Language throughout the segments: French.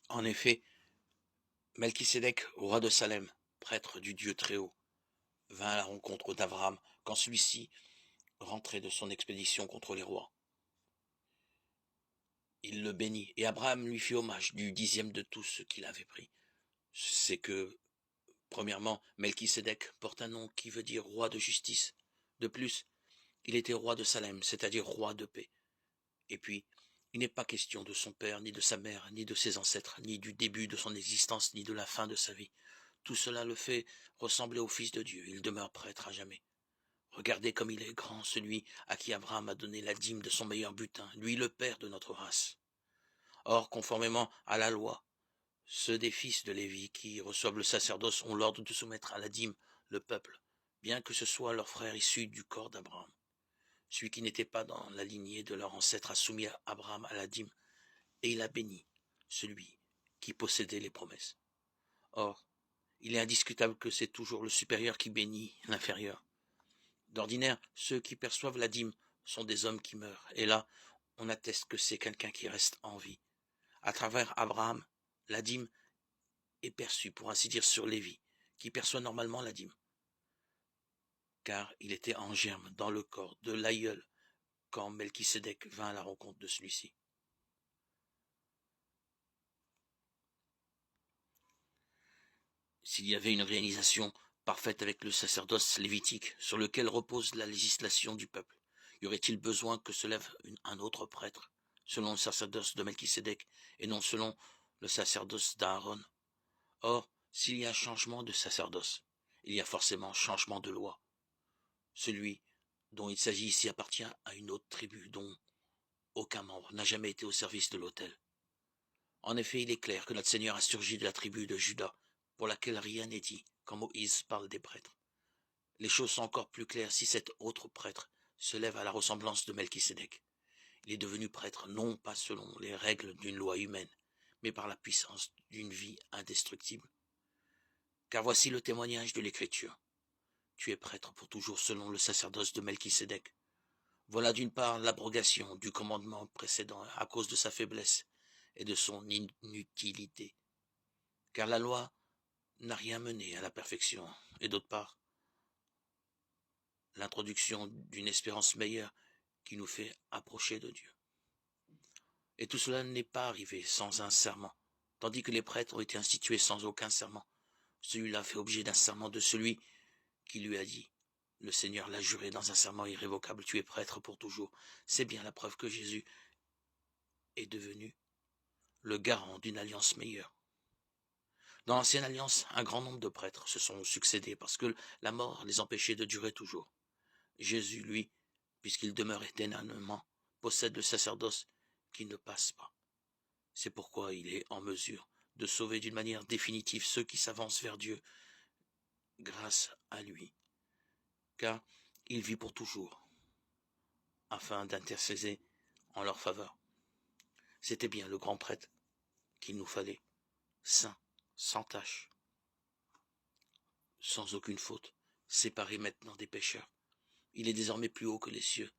En effet, Melchisédek, roi de Salem, prêtre du Dieu Très-Haut, vint à la rencontre d'Abraham quand celui-ci rentrait de son expédition contre les rois. Il le bénit, et Abraham lui fit hommage du 10e de tout ce qu'il avait pris. C'est que, premièrement, Melchisédek porte un nom qui veut dire roi de justice. De plus, il était roi de Salem, c'est-à-dire roi de paix. Et puis, il n'est pas question de son père, ni de sa mère, ni de ses ancêtres, ni du début de son existence, ni de la fin de sa vie. Tout cela le fait ressembler au Fils de Dieu. Il demeure prêtre à jamais. Regardez comme il est grand, celui à qui Abraham a donné la dîme de son meilleur butin, lui le père de notre race. Or, conformément à la loi, ceux des fils de Lévi qui reçoivent le sacerdoce ont l'ordre de soumettre à la dîme le peuple, bien que ce soit leur frère issu du corps d'Abraham. Celui qui n'était pas dans la lignée de leur ancêtre a soumis Abraham à la dîme, et il a béni celui qui possédait les promesses. Or, il est indiscutable que c'est toujours le supérieur qui bénit l'inférieur. D'ordinaire, ceux qui perçoivent la dîme sont des hommes qui meurent, et là, on atteste que c'est quelqu'un qui reste en vie. À travers Abraham, la dîme est perçue, pour ainsi dire, sur Lévi, qui perçoit normalement la dîme, car il était en germe dans le corps de l'aïeul quand Melchisédek vint à la rencontre de celui-ci. S'il y avait une réalisation parfaite avec le sacerdoce lévitique sur lequel repose la législation du peuple, y aurait-il besoin que se lève un autre prêtre, selon le sacerdoce de Melchisédek et non selon le sacerdoce d'Aaron? Or, s'il y a changement de sacerdoce, il y a forcément changement de loi. Celui dont il s'agit ici appartient à une autre tribu dont aucun membre n'a jamais été au service de l'autel. En effet, il est clair que notre Seigneur a surgi de la tribu de Juda, pour laquelle rien n'est dit quand Moïse parle des prêtres. Les choses sont encore plus claires si cet autre prêtre se lève à la ressemblance de Melchisédek. Il est devenu prêtre non pas selon les règles d'une loi humaine, mais par la puissance d'une vie indestructible. Car voici le témoignage de l'Écriture. Tu es prêtre pour toujours selon le sacerdoce de Melchisédek. Voilà d'une part l'abrogation du commandement précédent à cause de sa faiblesse et de son inutilité. Car la loi n'a rien mené à la perfection, et d'autre part, l'introduction d'une espérance meilleure qui nous fait approcher de Dieu. Et tout cela n'est pas arrivé sans un serment, tandis que les prêtres ont été institués sans aucun serment. Celui-là fait objet d'un serment de celui qui lui a dit. Le Seigneur l'a juré dans un serment irrévocable, tu es prêtre pour toujours. C'est bien la preuve que Jésus est devenu le garant d'une alliance meilleure. Dans l'ancienne alliance, un grand nombre de prêtres se sont succédés parce que la mort les empêchait de durer toujours. Jésus, lui, puisqu'il demeure éternellement, possède le sacerdoce qui ne passe pas. C'est pourquoi il est en mesure de sauver d'une manière définitive ceux qui s'avancent vers Dieu grâce à lui, car il vit pour toujours, afin d'intercéder en leur faveur. C'était bien le grand prêtre qu'il nous fallait, saint, sans tache, sans aucune faute, séparé maintenant des pécheurs. Il est désormais plus haut que les cieux.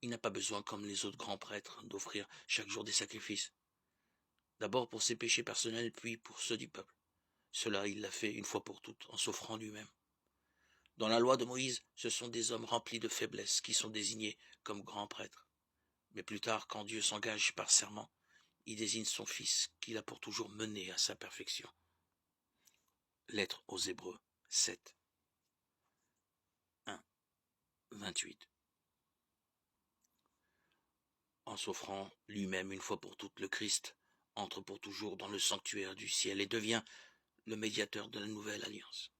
Il n'a pas besoin, comme les autres grands prêtres, d'offrir chaque jour des sacrifices. D'abord pour ses péchés personnels, puis pour ceux du peuple. Cela, il l'a fait une fois pour toutes, en s'offrant lui-même. Dans la loi de Moïse, ce sont des hommes remplis de faiblesse qui sont désignés comme grands prêtres. Mais plus tard, quand Dieu s'engage par serment, il désigne son Fils, qu'il a pour toujours mené à sa perfection. Lettre aux Hébreux 7, 1, 28. En s'offrant lui-même une fois pour toutes, le Christ entre pour toujours dans le sanctuaire du ciel et devient le médiateur de la nouvelle alliance.